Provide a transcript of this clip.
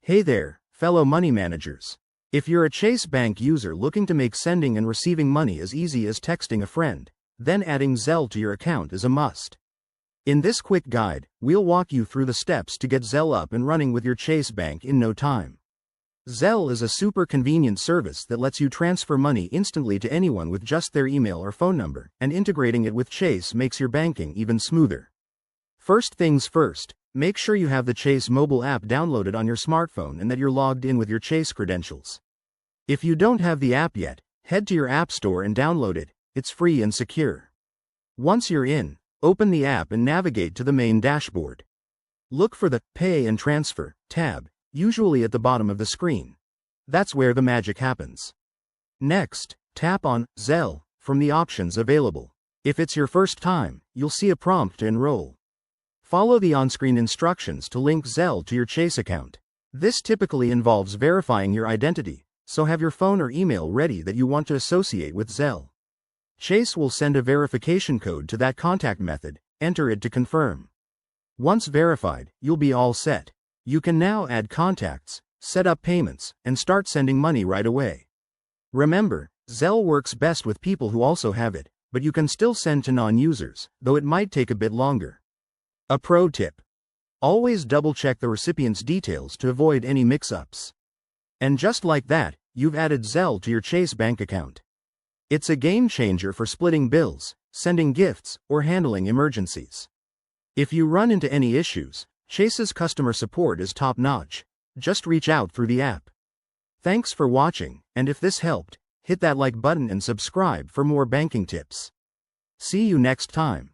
Hey there, fellow money managers. If you're a Chase Bank user looking to make sending and receiving money as easy as texting a friend, then adding Zelle to your account is a must. In this quick guide, we'll walk you through the steps to get Zelle up and running with your Chase Bank in no time. Zelle is a super convenient service that lets you transfer money instantly to anyone with just their email or phone number, and integrating it with Chase makes your banking even smoother. First things first, make sure you have the Chase mobile app downloaded on your smartphone and that you're logged in with your Chase credentials. If you don't have the app yet, head to your app store and download it. It's free and secure. Once you're in, open the app and navigate to the main dashboard. Look for the Pay and Transfer tab, usually at the bottom of the screen. That's where the magic happens. Next, tap on Zelle from the options available. If it's your first time, you'll see a prompt to enroll. Follow the on-screen instructions to link Zelle to your Chase account. This typically involves verifying your identity, so have your phone or email ready that you want to associate with Zelle. Chase will send a verification code to that contact method. Enter it to confirm. Once verified, you'll be all set. You can now add contacts, set up payments, and start sending money right away. Remember, Zelle works best with people who also have it, but you can still send to non-users, though it might take a bit longer. A pro tip: always double-check the recipient's details to avoid any mix-ups. And just like that, you've added Zelle to your Chase Bank account. It's a game changer for splitting bills, sending gifts, or handling emergencies. If you run into any issues, Chase's customer support is top-notch. Just reach out through the app. Thanks for watching, and if this helped, hit that like button and subscribe for more banking tips. See you next time.